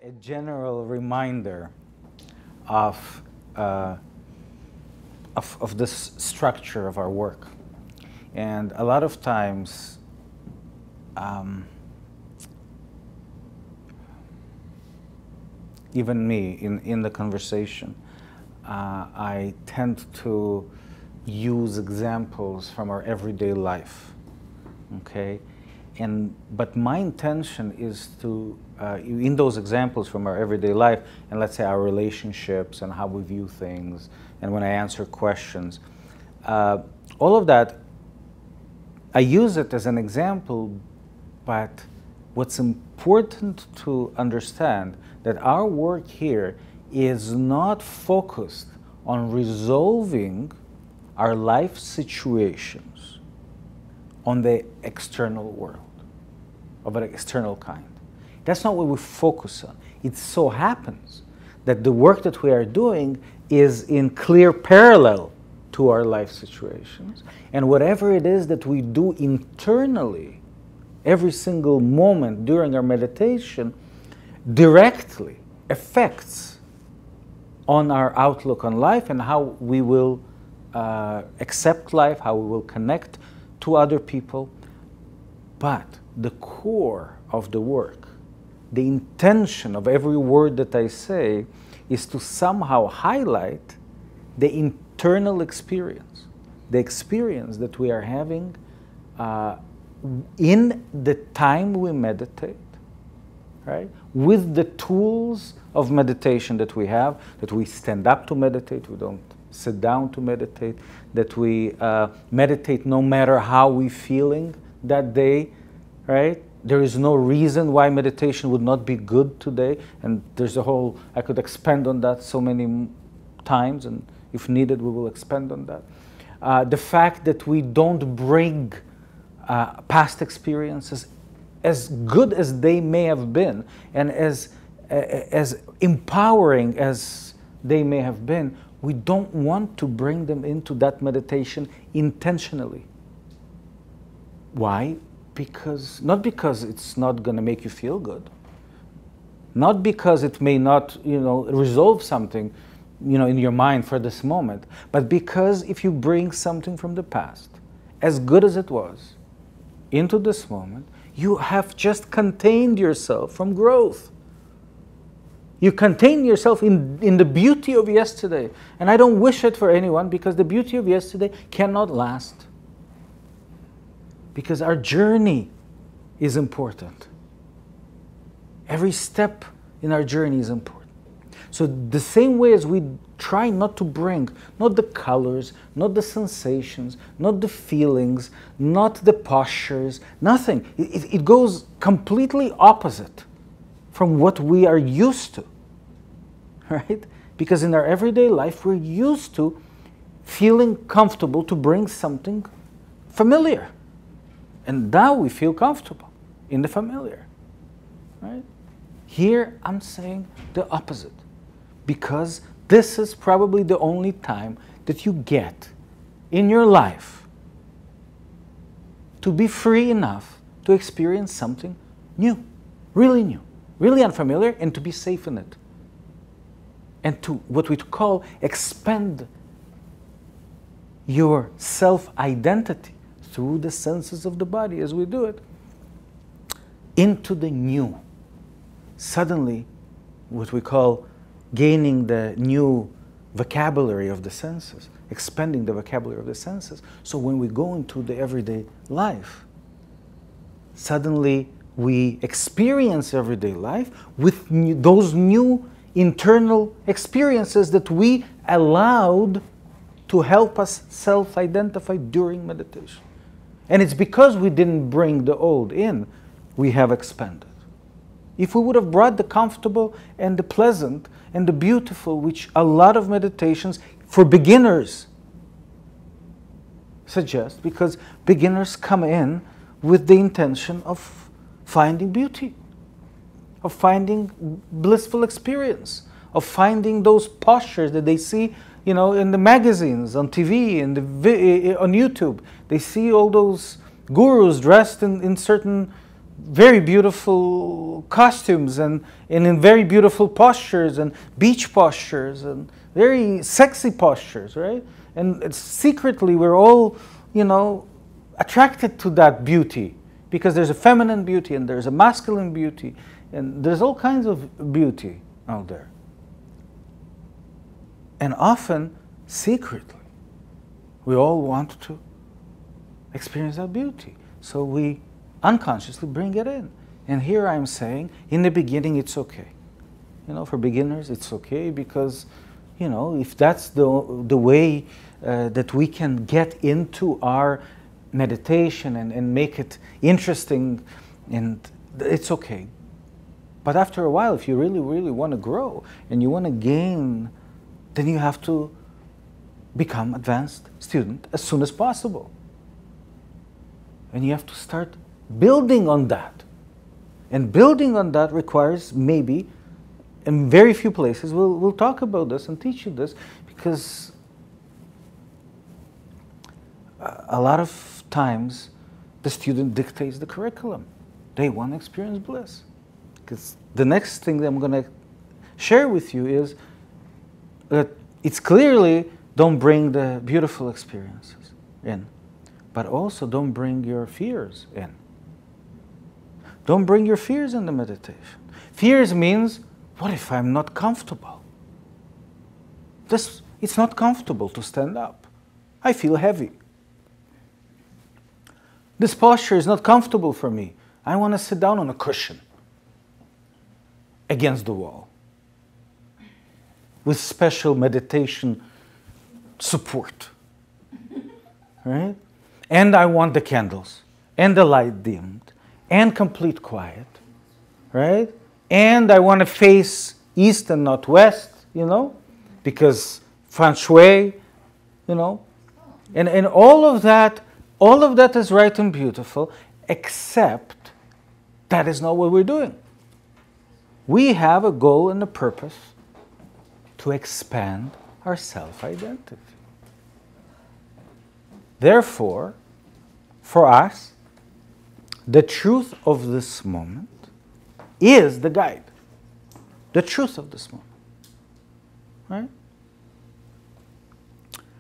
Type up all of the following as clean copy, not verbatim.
a general reminder of, of this structure of our work. And a lot of times, even me, in the conversation, I tend to use examples from our everyday life, okay? But my intention is to, in those examples from our everyday life, and let's say our relationships and how we view things, and when I answer questions, all of that, I use it as an example, but what's important to understand that our work here is not focused on resolving our life situations on the external world, of an external kind. That's not what we focus on. It so happens that the work that we are doing is in clear parallel to our life situations, and whatever it is that we do internally, every single moment during our meditation, directly affects on our outlook on life and how we will accept life, how we will connect to other people. But the core of the work, the intention of every word that I say, is to somehow highlight the internal experience, the experience that we are having in the time we meditate, right? With the tools of meditation that we have, that we stand up to meditate, we don't sit down to meditate, that we meditate no matter how we're feeling that day, right? There is no reason why meditation would not be good today, and there's a whole, I could expand on that so many times, and if needed, we will expand on that. The fact that we don't bring past experiences, as good as they may have been, and as empowering as they may have been, we don't want to bring them into that meditation intentionally. Why? Because, not because it's not going to make you feel good, not because it may not, resolve something, in your mind for this moment, but because if you bring something from the past, as good as it was, into this moment, you have just contained yourself from growth. You contain yourself in the beauty of yesterday. And I don't wish it for anyone, because the beauty of yesterday cannot last. Because our journey is important. Every step in our journey is important. So the same way as we try not to bring, not the colors, not the sensations, not the feelings, not the postures, nothing. It goes completely opposite from what we are used to, right? Because in our everyday life, we're used to feeling comfortable to bring something familiar. And now we feel comfortable in the familiar, right? Here, I'm saying the opposite. Because this is probably the only time that you get in your life to be free enough to experience something new, really unfamiliar, and to be safe in it. And to what we call expand your self-identity through the senses of the body as we do it into the new. Suddenly, what we call gaining the new vocabulary of the senses, expanding the vocabulary of the senses. So when we go into the everyday life, suddenly we experience everyday life with those new internal experiences that we allowed to help us self-identify during meditation. And it's because we didn't bring the old in, we have expanded. If we would have brought the comfortable and the pleasant and the beautiful, which a lot of meditations for beginners suggest, because beginners come in with the intention of finding beauty, of finding blissful experience, of finding those postures that they see, in the magazines, on TV, on YouTube. They see all those gurus dressed in certain very beautiful costumes and in very beautiful postures and beach postures and very sexy postures, right? And it's secretly we're all, you know, attracted to that beauty because there's a feminine beauty and there's a masculine beauty and there's all kinds of beauty out there. And often, secretly, we all want to experience that beauty. So we unconsciously bring it in. And here I'm saying, in the beginning, it's okay. You know, for beginners, it's okay because, you know, if that's the way that we can get into our meditation and make it interesting, and it's okay. But after a while, if you really, really want to grow and you want to gain, then you have to become advanced student as soon as possible. And you have to start building on that. And building on that requires maybe, in very few places, we'll talk about this and teach you this, because a lot of times the student dictates the curriculum. They want to experience bliss. Because the next thing that I'm going to share with you is that it's clearly don't bring the beautiful experiences in, but also don't bring your fears in. Don't bring your fears in the meditation. Fears means, what if I'm not comfortable? It's not comfortable to stand up. I feel heavy. This posture is not comfortable for me. I want to sit down on a cushion against the wall with special meditation support, right? And I want the candles and the light dimmed and complete quiet, right? And I want to face east and not west, you know, because feng shui, you know, and all of that is right and beautiful, except that is not what we're doing. We have a goal and a purpose to expand our self-identity. Therefore, for us, the truth of this moment is the guide. The truth of this moment. Right?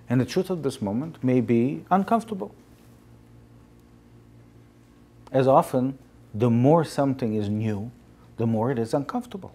And the truth of this moment may be uncomfortable. As often, the more something is new, the more it is uncomfortable.